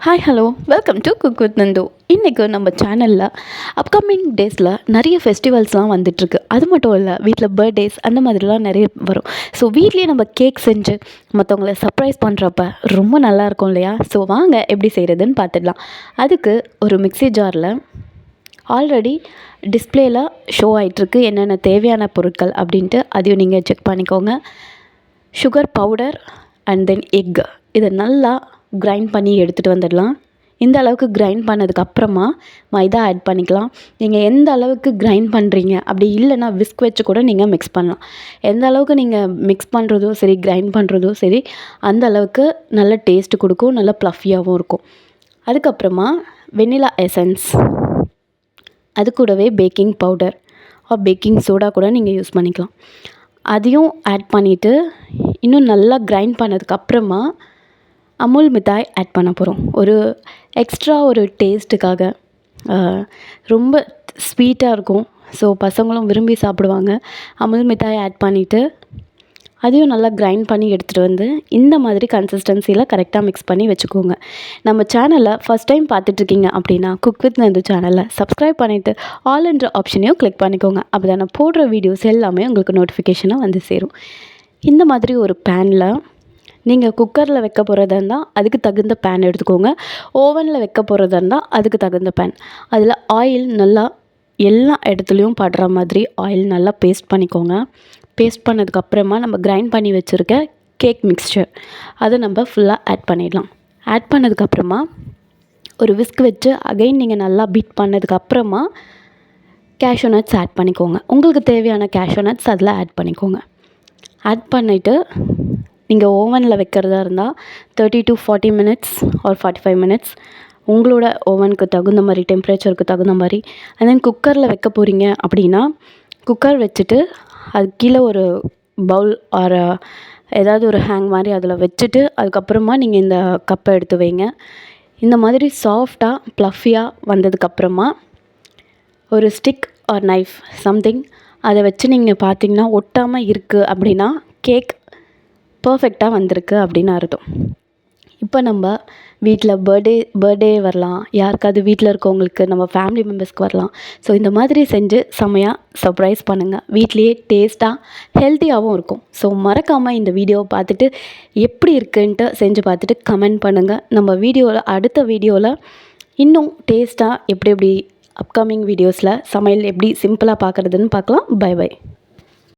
Hi hello welcome to cook with Nandu. இன்றைக்கு நம்ம சேனலில் அப்கமிங் டேஸில் நிறைய ஃபெஸ்டிவல்ஸ்லாம் வந்துட்டுருக்கு. அது மட்டும் இல்லை, வீட்டில் பர்த்டேஸ் அந்த மாதிரிலாம் நிறைய வரும். ஸோ வீட்லேயே நம்ம கேக் செஞ்சு மற்றவங்கள சர்ப்ரைஸ் பண்ணுறப்ப ரொம்ப நல்லாயிருக்கும் இல்லையா? ஸோ வாங்க எப்படி செய்கிறதுன்னு பார்த்துடலாம். அதுக்கு ஒரு மிக்ஸி ஜாரில் ஆல்ரெடி டிஸ்பிளேயில் ஷோ ஆகிட்டுருக்கு என்னென்ன தேவையான பொருட்கள் அப்படின்ட்டு, அதையும் நீங்கள் செக் பண்ணிக்கோங்க. Sugar powder and then egg, இதை நல்லா கிரைண்ட் பண்ணி எடுத்துகிட்டு வந்துடலாம். இந்த அளவுக்கு கிரைண்ட் பண்ணதுக்கப்புறமா மைதா ஆட் பண்ணிக்கலாம். நீங்கள் எந்த அளவுக்கு கிரைண்ட் பண்ணுறீங்க, அப்படி இல்லைன்னா விஸ்க் வச்சு கூட நீங்கள் மிக்ஸ் பண்ணலாம். எந்த அளவுக்கு நீங்கள் மிக்ஸ் பண்ணுறதோ சரி, கிரைண்ட் பண்ணுறதோ சரி, அந்த அளவுக்கு நல்ல டேஸ்ட் கொடுக்கும், நல்ல ப்ளஃபியாகவும் இருக்கும். அதுக்கப்புறமா வெண்ணிலா எசன்ஸ், அது கூடவே பேக்கிங் பவுடர் பேக்கிங் சோடா கூட நீங்கள் யூஸ் பண்ணிக்கலாம். அதையும் ஆட் பண்ணிவிட்டு இன்னும் நல்லா கிரைண்ட் பண்ணதுக்கப்புறமா அமுல் மிட்டாய் ஆட் பண்ண போகிறோம். ஒரு எக்ஸ்ட்ரா ஒரு டேஸ்ட்டுக்காக ரொம்ப ஸ்வீட்டாக இருக்கும். ஸோ பசங்களும் விரும்பி சாப்பிடுவாங்க. அமுல் மிட்டாய் ஆட் பண்ணிவிட்டு அதையும் நல்லா கிரைண்ட் பண்ணி எடுத்துகிட்டு வந்து இந்த மாதிரி கன்சிஸ்டன்சியில் கரெக்டாக மிக்ஸ் பண்ணி வச்சுக்கோங்க. நம்ம சேனலை ஃபஸ்ட் டைம் பார்த்துட்ருக்கீங்க அப்படின்னா குக் வித் நந்து சேனலை சப்ஸ்கிரைப் பண்ணிவிட்டு ஆல் என்ற ஆப்ஷனையும் கிளிக் பண்ணிக்கோங்க. அப்போ தான் நான் போடுற வீடியோஸ் எல்லாமே உங்களுக்கு நோட்டிஃபிகேஷனாக வந்து சேரும். இந்த மாதிரி ஒரு பேனில் நீங்கள் குக்கரில் வைக்க போகிறதா இருந்தால் அதுக்கு தகுந்த பேன் எடுத்துக்கோங்க. ஓவனில் வைக்க போகிறதா இருந்தால் அதுக்கு தகுந்த பேன். அதில் ஆயில் நல்லா எல்லா இடத்துலையும் படுற மாதிரி ஆயில் நல்லா பேஸ்ட் பண்ணிக்கோங்க. பேஸ்ட் பண்ணதுக்கப்புறமா நம்ம கிரைண்ட் பண்ணி வச்சுருக்க கேக் மிக்ஸ்சர் அதை நம்ம ஃபுல்லாக ஆட் பண்ணிடலாம். ஆட் பண்ணதுக்கப்புறமா ஒரு விஸ்க் வச்சு அகைன் நீங்கள் நல்லா பீட் பண்ணதுக்கப்புறமா கேஷ்யூ நட்ஸ் ஆட் பண்ணிக்கோங்க. உங்களுக்கு தேவையான கேஷ்யூ நட்ஸ் அதில் ஆட் பண்ணிக்கோங்க. ஆட் பண்ணிவிட்டு நீங்கள் ஓவனில் வைக்கிறதா இருந்தால் 30 to 40 minutes ஆர் 45 minutes உங்களோட ஓவனுக்கு தகுந்த மாதிரி, டெம்பரேச்சருக்கு தகுந்த மாதிரி. அண்ட் தென் குக்கரில் வைக்க போகிறீங்க அப்படின்னா குக்கர் வச்சுட்டு அது கீழே ஒரு பவுல் ஆர் ஏதாவது ஒரு ஹேங் மாதிரி அதில் வச்சுட்டு அதுக்கப்புறமா நீங்கள் இந்த கப்பை எடுத்து வைங்க. இந்த மாதிரி சாஃப்டாக ப்ளஃபியாக வந்ததுக்கப்புறமா ஒரு ஸ்டிக் ஆர் நைஃப் சம்திங் அதை வச்சு நீங்கள் பார்த்தீங்கன்னா ஒட்டாமல் இருக்குது அப்படின்னா கேக் பர்ஃபெக்டாக வந்திருக்கு அப்படின்னு அர்த்தம். இப்போ நம்ம வீட்டில் பர்த்டே வரலாம், யாருக்காவது வீட்டில் இருக்கவங்களுக்கு, நம்ம ஃபேமிலி மெம்பர்ஸ்க்கு வரலாம். ஸோ இந்த மாதிரி செஞ்சு செமையாக சர்ப்ரைஸ் பண்ணுங்கள். வீட்லேயே டேஸ்ட்டாக ஹெல்த்தியாகவும் இருக்கும். ஸோ மறக்காமல் இந்த வீடியோவை பார்த்துட்டு எப்படி இருக்குன்ட்டு செஞ்சு பார்த்துட்டு கமெண்ட் பண்ணுங்கள். நம்ம அடுத்த வீடியோவில் இன்னும் டேஸ்ட்டாக எப்படி அப்கமிங் வீடியோஸில் சமையல் எப்படி சிம்பிளாக பார்க்குறதுன்னு பார்க்கலாம். Bye by.